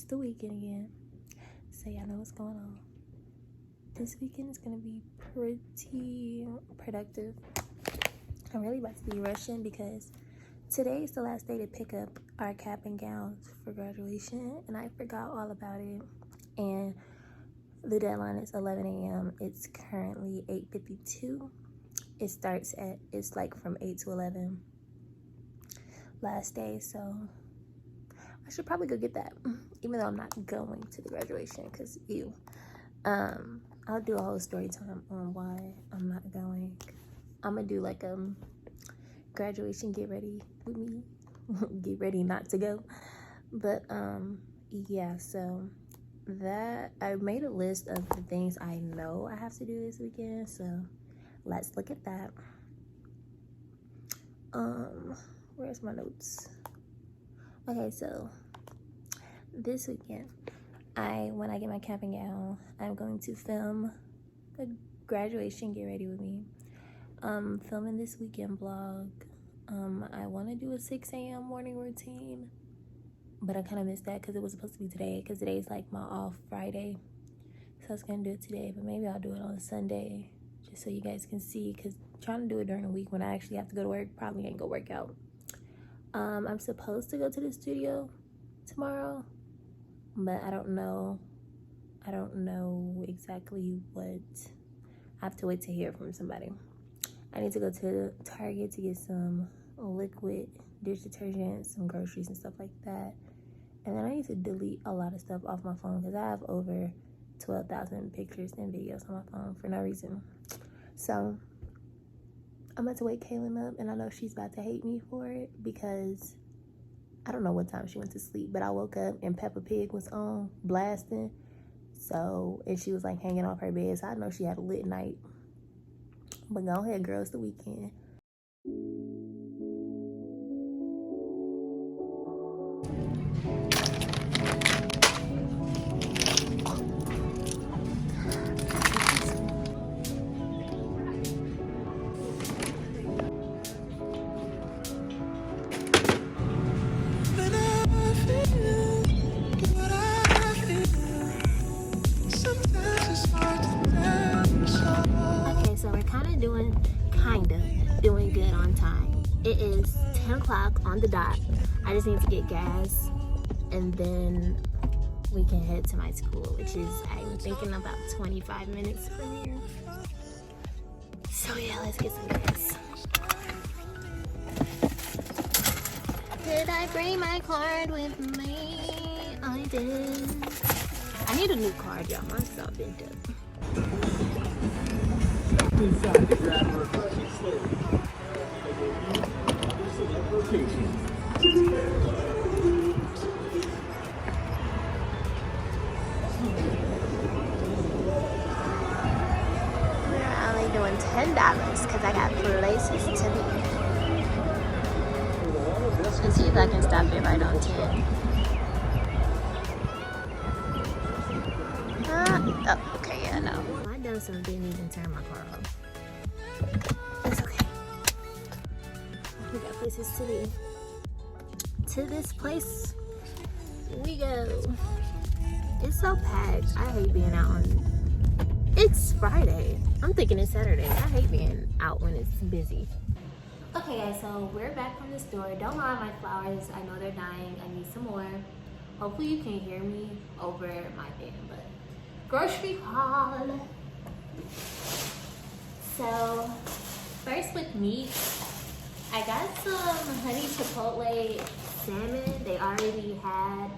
the weekend again, so y'all know what's going on. This weekend is gonna be pretty productive. I'm really about to be rushing because today is the last day to pick up our cap and gowns for graduation, and I forgot all about it. And the deadline is 11 a.m. It's currently 8:52. It starts it's like from 8 to 11 last day, so I should probably go get that, even though I'm not going to the graduation, because ew. I'll do a whole story time on why I'm not going. I'm gonna do like graduation get ready with me, get ready not to go. But yeah, so that I made a list of the things I know I have to do this weekend, so let's look at that. Where's my notes? Okay, so this weekend, when I get my cap and gown, I'm going to film a graduation get ready with me. Filming this weekend vlog. I want to do a 6 a.m. morning routine, but I kind of missed that because it was supposed to be today, because today's like my off Friday, so I was gonna do it today, but maybe I'll do it on Sunday just so you guys can see, because trying to do it during the week when I actually have to go to work probably ain't gonna work out. I'm supposed to go to the studio tomorrow, but I don't know exactly what. I have to wait to hear from somebody. I need to go to Target to get some liquid dish detergent, some groceries and stuff like that. And then I need to delete a lot of stuff off my phone because I have over 12,000 pictures and videos on my phone for no reason. So I'm about to wake Kaylin up, and I know she's about to hate me for it because I don't know what time she went to sleep, but I woke up and Peppa Pig was on blasting. So, and she was like hanging off her bed, so I know she had a lit night. But go ahead, girl, it's the weekend. Doing good on time. It is 10 o'clock on the dot. I just need to get gas, and then we can head to my school, which is, I'm thinking, about 25 minutes from here. So yeah, let's get some gas. Did I bring my card with me? I did. I need a new card, y'all. Mine's all bent up. Inside to grab a refreshing slip. We're only doing $10 because I got places to be. Let's see if I can stop it right on 10. Oh, okay, yeah, no. My Dawson didn't even turn my car off. It's okay. We got places to be. To this place we go. It's so packed. I hate being out on. It's Friday. I'm thinking it's Saturday. I hate being out when it's busy. Okay, guys, so we're back from the store. Don't mind my flowers. I know they're dying. I need some more. Hopefully you can hear me over my thing, but grocery haul. So first with meat, I got some honey chipotle salmon. They already had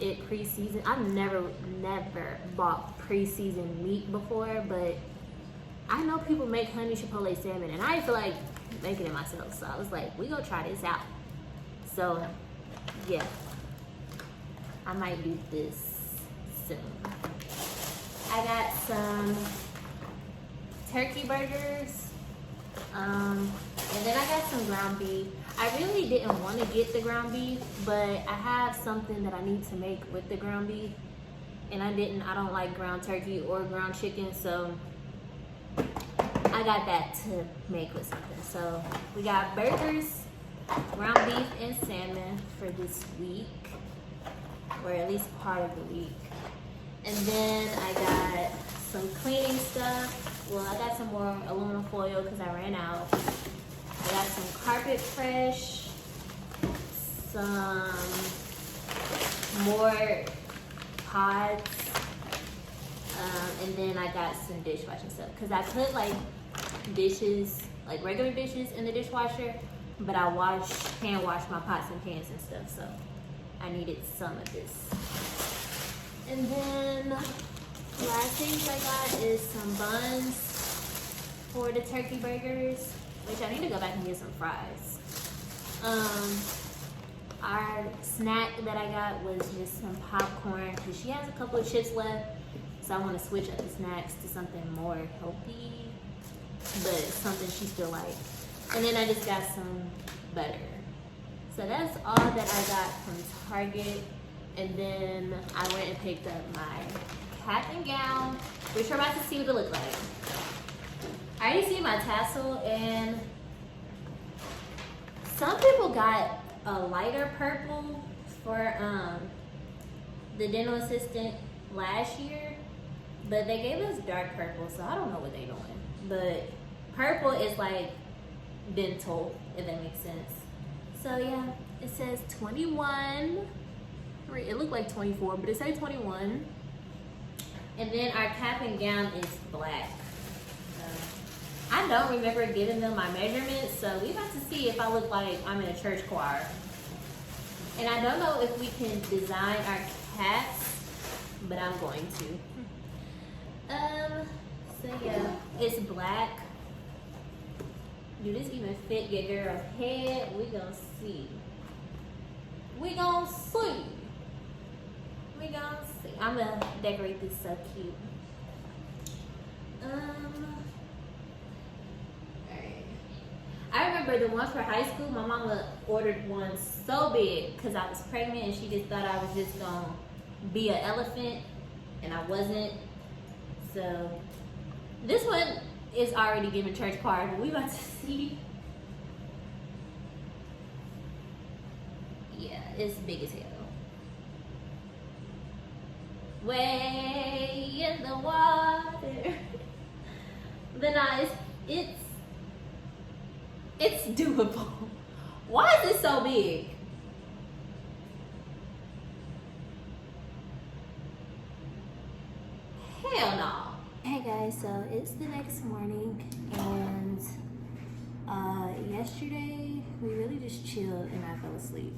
it pre-seasoned. I've never bought pre-seasoned meat before, but I know people make honey chipotle salmon, and I feel like making it myself. So I was like, we gonna try this out. So yeah, I might do this soon. I got some turkey burgers, and then I got some ground beef. I really didn't want to get the ground beef, but I have something that I need to make with the ground beef, and I don't like ground turkey or ground chicken, so I got that to make with something. So we got burgers, ground beef, and salmon for this week. or at least part of the week. And then I got some cleaning stuff. Well, I got some more aluminum foil because I ran out. I got some Carpet Fresh, some more pods, and then I got some dishwashing stuff because I put like dishes, like regular dishes in the dishwasher, but I hand wash my pots and pans and stuff, so I needed some of this. And then last things I got is some buns for the turkey burgers, which I need to go back and get some fries. Our snack that I got was just some popcorn because she has a couple of chips left, so I want to switch up the snacks to something more healthy, but something she still likes. And then I just got some butter. So that's all that I got from Target. And then I went and picked up my cap and gown, which we're about to see what it looks like. I already see my tassel, and some people got a lighter purple for the dental assistant last year, but they gave us dark purple, so I don't know what they're doing. But purple is like dental, if that makes sense. So yeah, it says 21. It looked like 24, but it says 21. And then our cap and gown is black. I don't remember giving them my measurements, so we about to see if I look like I'm in a church choir. And I don't know if we can design our caps, but I'm going to. So yeah, it's black. Do this even fit your girl's head? We gonna see. We gonna see. We gonna see. I'm gonna decorate this so cute. Alright. I remember the ones for high school, my mama ordered one so big because I was pregnant and she just thought I was just gonna be an elephant, and I wasn't. So this one is already giving church choir, but we about to see. Yeah, it's big as hell. Way in the water. But nah, it's doable. Why is it so big? Hell no. Hey guys, so it's the next morning, and yesterday we really just chilled and I fell asleep.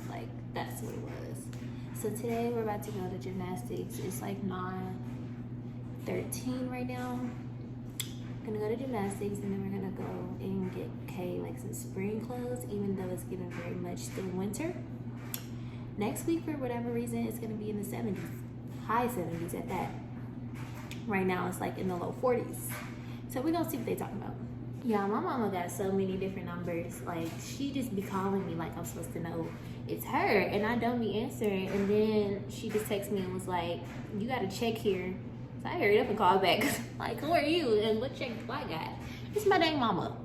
Like, that's what it was. So today we're about to go to gymnastics. It's like 9:13 right now. Gonna go to gymnastics, and then we're gonna go and get Kay like some spring clothes, even though it's getting very much still winter. Next week, for whatever reason, it's gonna be in the 70s, high 70s at that. Right now it's like in the low 40s. So we're gonna see what they talking about. Yeah, my mama got so many different numbers. Like, she just be calling me like I'm supposed to know it's her, and I don't be answering. And then she just texted me and was like, you gotta check here. So I hurried up and called back. Like, who are you? And what check do I got? It's my dang mama.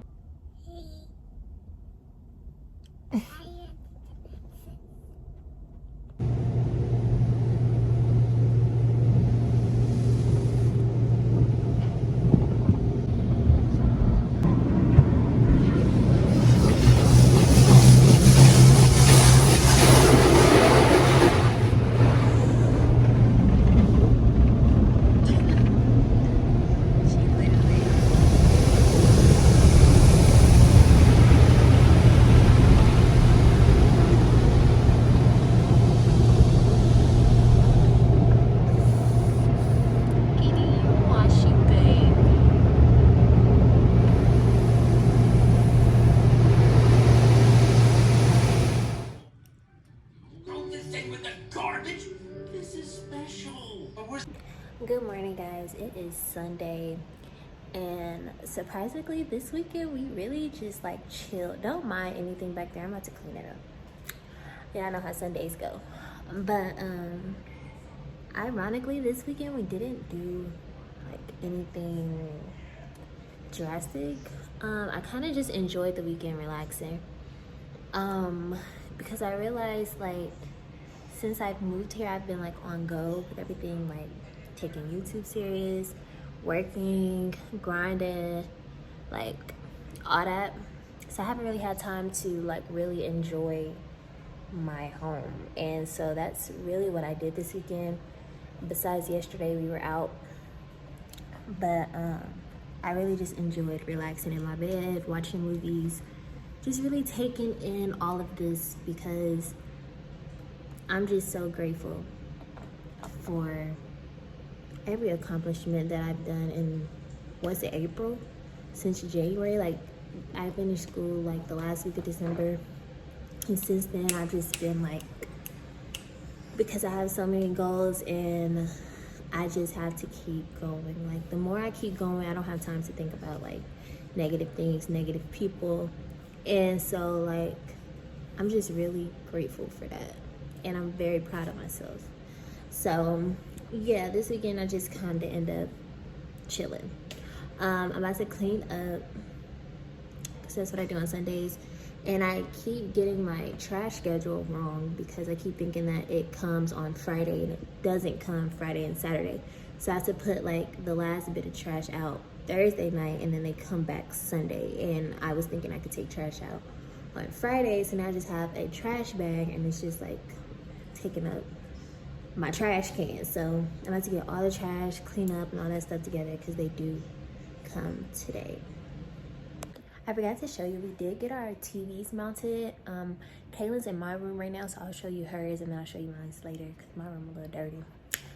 Good morning, guys. It is Sunday, and surprisingly this weekend we really just like chilled. Don't mind anything back there. I'm about to clean it up. Yeah, I know how Sundays go, but ironically this weekend we didn't do like anything drastic. I kind of just enjoyed the weekend relaxing, because I realized like since I've moved here, I've been like on go with everything, like taking YouTube serious, working, grinding, like all that. So I haven't really had time to like really enjoy my home. And so that's really what I did this weekend. Besides yesterday, we were out, but I really just enjoyed relaxing in my bed, watching movies, just really taking in all of this, because I'm just so grateful for every accomplishment that I've done in, what's it, April? Since January. Like, I finished school like the last week of December, and since then I've just been like, because I have so many goals and I just have to keep going. Like, the more I keep going, I don't have time to think about like negative things, negative people. And so like, I'm just really grateful for that, and I'm very proud of myself. So yeah, this weekend I just kind of end up chilling. I'm about to clean up, because that's what I do on Sundays. And I keep getting my trash schedule wrong, because I keep thinking that it comes on Friday and it doesn't come Friday and Saturday. So I have to put like the last bit of trash out Thursday night, and then they come back Sunday. And I was thinking I could take trash out on Friday, so now I just have a trash bag and it's just like taking up my trash can. So I'm about to get all the trash, clean up and all that stuff together, because they do come today. I forgot to show you, we did get our TVs mounted. Kaylin's in my room right now, so I'll show you hers and then I'll show you mine later, because my room a little dirty.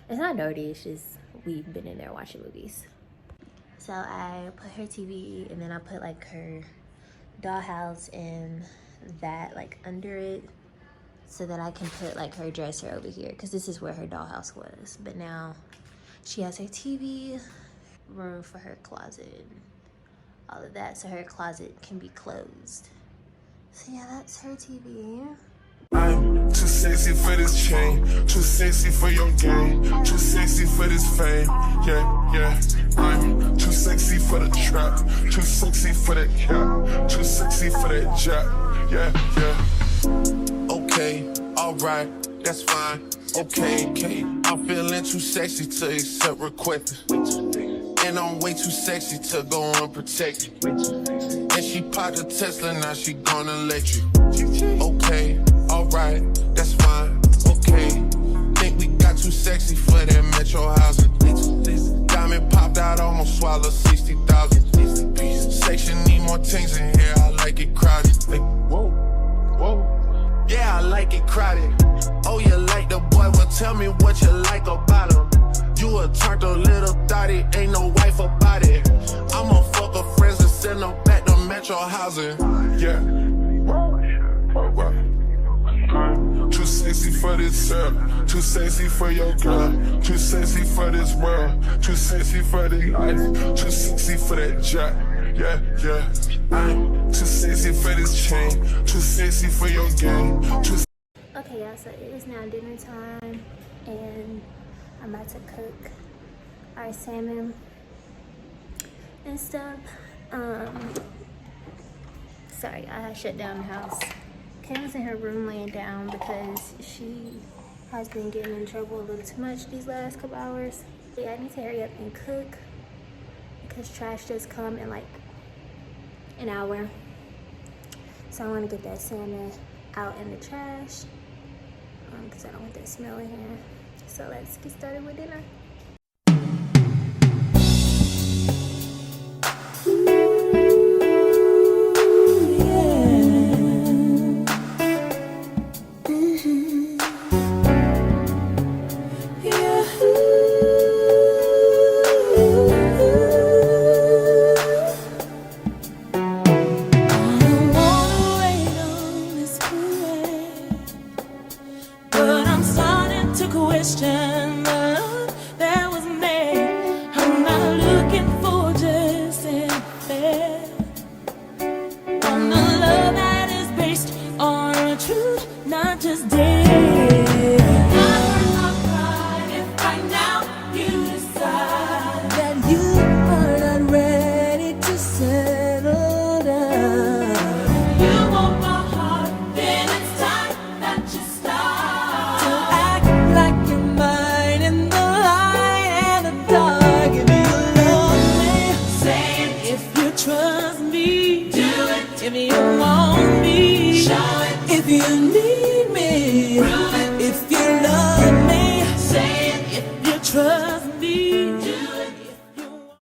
It's not dirty, it's just we've been in there watching movies. So I put her TV, and then I put like her dollhouse and that like under it, so that I can put like her dresser over here, because this is where her dollhouse was. But now she has her TV, room for her closet, all of that, so her closet can be closed. So yeah, that's her TV. I'm too sexy for this chain, too sexy for your game, too sexy for this fame. Yeah, yeah. I'm too sexy for the trap, too sexy for that cap, too sexy for that jack. Yeah, yeah. Okay, alright, that's fine. Okay, I'm feeling too sexy to accept requests. And I'm way too sexy to go unprotected. And she popped a Tesla, now she gonna let you. Okay, alright, that's fine. Okay, think we got too sexy for that metro housing. Diamond popped out, almost swallowed 60,000. Section need more things in here, I like it crowded. Whoa, whoa. Yeah, I like it crowded. Oh, you like the boy? Well, tell me what you like about him. You a turned a little thotty, ain't no wife about it. I'ma fuck her friends and send them back to metro housing. Yeah. Too sexy for this too sexy for your girl, too sexy for this world, too sexy for the life, too sexy for that jack. Yeah, yeah. I'm too sexy for this chain, too sexy for your game. Okay, y'all, so it is now dinner time, and I'm about to cook our salmon and stuff. Sorry, I shut down the house. Kayla's in her room laying down because she has been getting in trouble a little too much these last couple hours. Yeah, I need to hurry up and cook, because trash just come in like an hour. So I want to get that salmon out in the trash, because I don't want that smell in here. So let's get started with dinner. But I'm starting to question the love if you need me, if you love me, say it. If you trust